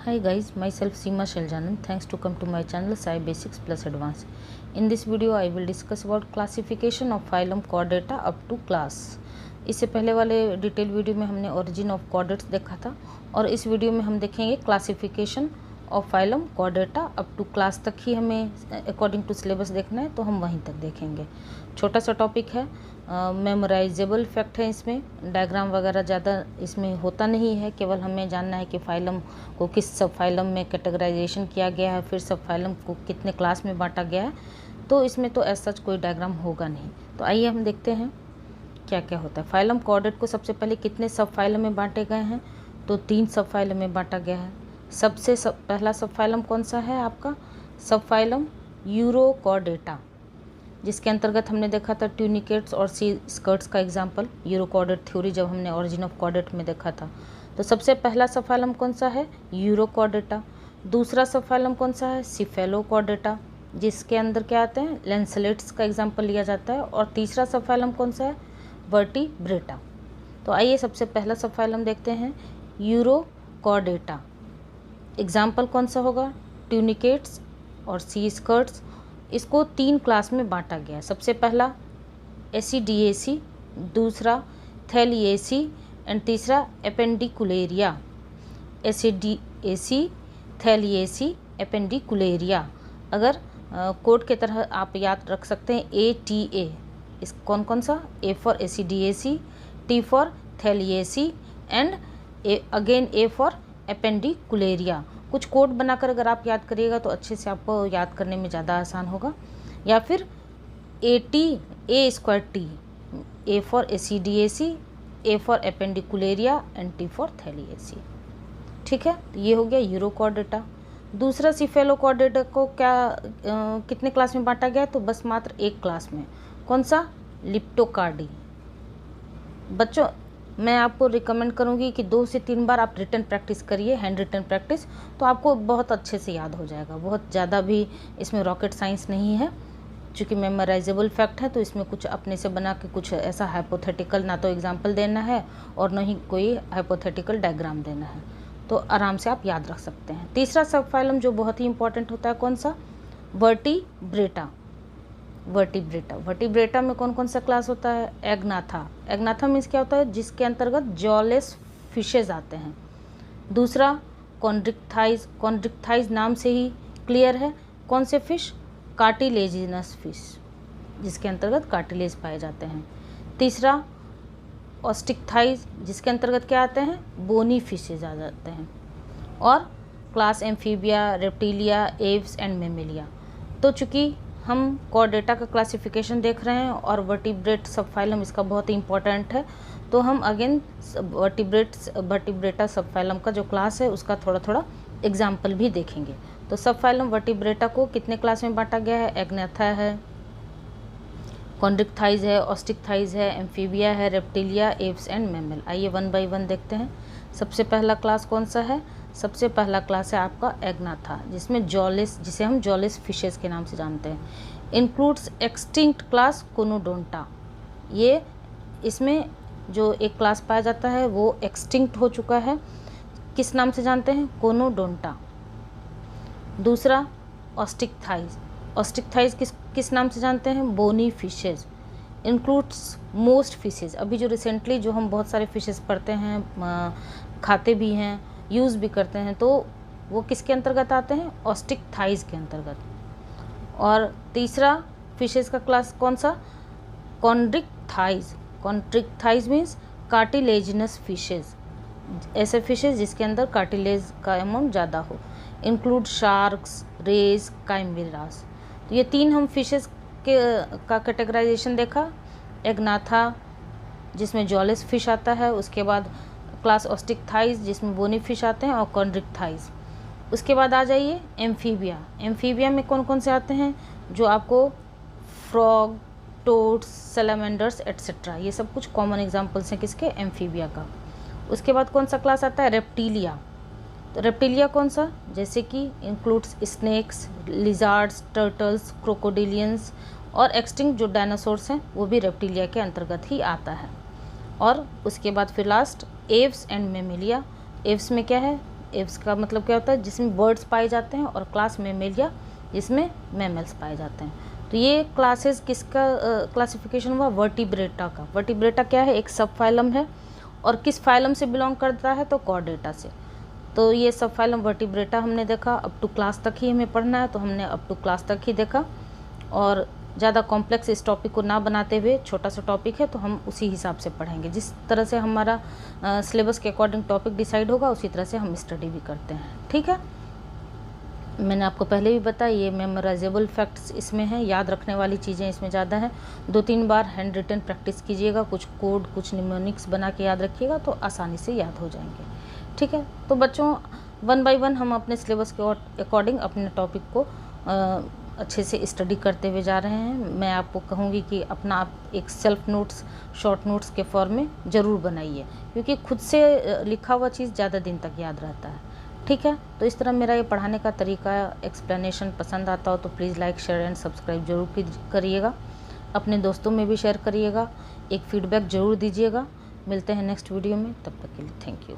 Hi guys, myself Seema Sheljanan. Thanks to come to my channel Sci Basics Plus Advanced. In this video I will discuss about classification of phylum Chordata up to class. इससे पहले वाले detail video में हमने origin of chordates देखा था और इस video में हम देखेंगे classification of phylum Chordata up to class तक ही हमें अकॉर्डिंग टू सिलेबस देखना है, तो हम वहीं तक देखेंगे। छोटा सा टॉपिक है, मेमोराइजेबल फैक्ट है, इसमें डायग्राम वगैरह ज़्यादा इसमें होता नहीं है। केवल हमें जानना है कि फाइलम को किस सब फाइलम में कैटेगराइजेशन किया गया है, फिर सब फाइलम को कितने क्लास में बांटा गया है। तो इसमें तो एज सच कोई डायग्राम होगा नहीं। तो आइए हम देखते हैं क्या क्या होता है। फाइलम कॉर्डेट को सबसे पहले कितने सब फाइलम में बांटे गए हैं, तो 3 सब फाइलम में बांटा गया है। पहला सब फाइलम कौन सा है आपका? सब फाइलम यूरोकॉर्डेटा, जिसके अंतर्गत हमने देखा था ट्यूनिकेट्स और सी स्कर्ट्स का एग्जाम्पल, यूरोकॉर्डेट थ्योरी जब हमने ओरिजिन ऑफ कॉर्डेट में देखा था। तो सबसे पहला सब फाइलम कौन सा है? यूरोकॉर्डेटा। दूसरा सब फाइलम कौन सा है? सिफेलोकॉर्डेटा, जिसके अंदर क्या आते हैं? लैंसलेट्स का एग्जाम्पल लिया जाता है। और तीसरा सब फाइलम कौन सा है? वर्टिब्रेटा। तो आइए सबसे पहला सब फाइलम देखते हैं, यूरोकॉर्डेटा। एग्जाम्पल कौन सा होगा? ट्यूनिकेट्स और सी स्कर्ट्स। इसको 3 क्लास में बांटा गया है। सबसे पहला एसिडिएसी, दूसरा थैलिएसी एंड तीसरा एपेंडिकुलेरिया। एसिडिएसी, थैलिएसी, एपेंडिकुलेरिया। अगर कोड के तरह आप याद रख सकते हैं ATA। इस कौन कौन सा? A for ascidiacea, T for thaliacea and again A for appendicularia. कुछ कोड बनाकर अगर आप याद करिएगा तो अच्छे से आपको याद करने में ज़्यादा आसान होगा। या फिर A2T, A for ascidiacea, A for appendicularia and T for thaliacea. ठीक है, तो ये हो गया यूरोकॉर्डेटा। दूसरा सिफेलोकॉर्डेटा को कितने क्लास में बांटा गया? तो बस मात्र 1 क्लास में। कौन सा? लिप्टोकार्डी। बच्चों मैं आपको रिकमेंड करूंगी कि 2 से 3 बार आप रिटन प्रैक्टिस करिए, हैंड रिटन प्रैक्टिस, तो आपको बहुत अच्छे से याद हो जाएगा। बहुत ज़्यादा भी इसमें रॉकेट साइंस नहीं है, चूँकि मेमोराइजेबल फैक्ट है। तो इसमें कुछ अपने से बना के कुछ ऐसा हाइपोथेटिकल ना तो एग्जाम्पल देना है और न ही कोई हाइपोथेटिकल डायग्राम देना है, तो आराम से आप याद रख सकते हैं। तीसरा सब फाइलम जो बहुत ही इंपॉर्टेंट होता है, कौन सा? वर्टिब्रेटा। वर्टिब्रेटा में कौन कौन सा क्लास होता है? एग्नाथा। एग्नाथा मीन्स क्या होता है? जिसके अंतर्गत जॉलेस फिशेज आते हैं। दूसरा कॉन्ड्रिक्थाइज। कॉन्ड्रिक्थाइज नाम से ही क्लियर है, कौन से फिश? कार्टिलेजिनस फिश, जिसके अंतर्गत कार्टिलेज पाए जाते हैं। तीसरा ऑस्टिकथाइज, जिसके अंतर्गत क्या आते हैं? बोनी फिशेज आ जाते हैं। और class amphibia, reptilia, Aves and Mammalia. तो चूँकि हम कॉर्डेटा का क्लासिफिकेशन देख रहे हैं और वर्टिब्रेट सब फाइलम इसका बहुत ही इंपॉर्टेंट है, तो हम अगेन वर्टिब्रेटा सब फाइलम का जो क्लास है उसका थोड़ा थोड़ा एग्जाम्पल भी देखेंगे। तो सब फाइलम वर्टिब्रेटा को कितने क्लास में बांटा गया है? एग्नाथा है, कॉन्ड्रिक्थाइज है, ऑस्टिकथाइज है, एम्फीबिया है, रेप्टिलिया, एव्स एंड मैमल। आइए 1 बाय 1 देखते हैं। सबसे पहला क्लास कौन सा है? सबसे पहला क्लास है आपका एग्नाथा, जिसमें जॉलेस, जिसे हम जॉलेस फिशेस के नाम से जानते हैं। Includes extinct class conodonta. ये इसमें जो एक क्लास पाया जाता है वो एक्सटिंक्ट हो चुका है, किस नाम से जानते हैं? कोनोडोंटा। दूसरा ऑस्टिकथाइज। ऑस्टिकथाइज किस नाम से जानते हैं? Bony fishes. Includes most fishes. अभी जो रिसेंटली जो हम बहुत सारे फिशेज पढ़ते हैं, खाते भी हैं, यूज़ भी करते हैं, तो वो किसके अंतर्गत आते हैं? ऑस्टिकथाइज के अंतर्गत। और तीसरा फिशेज का क्लास कौन सा? Chondrichthyes. Chondrichthyes means cartilaginous fishes, ऐसे फिशेज जिसके अंदर कार्टिलेज का अमाउंट ज़्यादा हो। Include sharks, rays, chimaeras. तो ये 3 हम फिशेज का कैटेगराइजेशन देखा। एग्नाथा, जिसमें जॉलेस फिश आता है, उसके बाद क्लास ऑस्टिकथाइज, जिसमें बोनी फिश आते हैं, और कॉन्ड्रिक्थाइज। उसके बाद आ जाइए एम्फीबिया। एम्फीबिया में कौन कौन से आते हैं? जो आपको फ्रॉग, टोड्स, सैलामेंडर्स एट्सेट्रा, ये सब कुछ कॉमन एग्जाम्पल्स हैं किसके? एम्फीबिया का। उसके बाद कौन सा क्लास आता है? रेप्टिलिया। तो रेप्टिलिया कौन सा? जैसे कि इंक्लूड्स स्नेक्स, लिजार्ड्स, टर्टल्स, क्रोकोडिलियंस और एक्सटिंक्ट जो डायनासोर्स हैं वो भी रेप्टिलिया के अंतर्गत ही आता है। और उसके बाद फिर last Aves and Mammalia. Aves में क्या है? एव्स का मतलब क्या होता है, जिसमें बर्ड्स पाए जाते हैं, और क्लास मेमेलिया जिसमें मैमल्स पाए जाते हैं। तो ये क्लासेस किसका क्लासिफिकेशन हुआ, वर्टिब्रेटा का। वर्टिब्रेटा क्या है, एक सब फाइलम है, और किस फाइलम से बिलोंग करता है, तो कॉर्डेटा से। तो ये सब फाइलम वर्टिब्रेटा हमने देखा। अप टू क्लास तक ही हमें पढ़ना है, तो हमने अप टू क्लास तक ही देखा, और ज़्यादा कॉम्प्लेक्स इस टॉपिक को ना बनाते हुए, छोटा सा टॉपिक है तो हम उसी हिसाब से पढ़ेंगे। जिस तरह से हमारा सिलेबस के अकॉर्डिंग टॉपिक डिसाइड होगा, उसी तरह से हम स्टडी भी करते हैं। ठीक है, मैंने आपको पहले भी बताया, ये मेमोराइजेबल फैक्ट्स इसमें हैं, याद रखने वाली चीज़ें इसमें ज़्यादा हैं। 2-3 बार हैंड रिटन प्रैक्टिस कीजिएगा, कुछ कोड, कुछ निमोनिक्स बना के याद रखिएगा, तो आसानी से याद हो जाएंगे। ठीक है, तो बच्चों 1 बाय 1 हम अपने सिलेबस के अकॉर्डिंग अपने टॉपिक को अच्छे से स्टडी करते हुए जा रहे हैं। मैं आपको कहूँगी कि अपना आप एक सेल्फ नोट्स, शॉर्ट नोट्स के फॉर्म में ज़रूर बनाइए, क्योंकि खुद से लिखा हुआ चीज़ ज़्यादा दिन तक याद रहता है। ठीक है, तो इस तरह मेरा ये पढ़ाने का तरीका, एक्सप्लेनेशन पसंद आता हो तो please like, share and subscribe जरूर करिएगा। अपने दोस्तों में भी शेयर करिएगा, एक फीडबैक ज़रूर दीजिएगा। मिलते हैं नेक्स्ट वीडियो में, तब तक के लिए थैंक यू।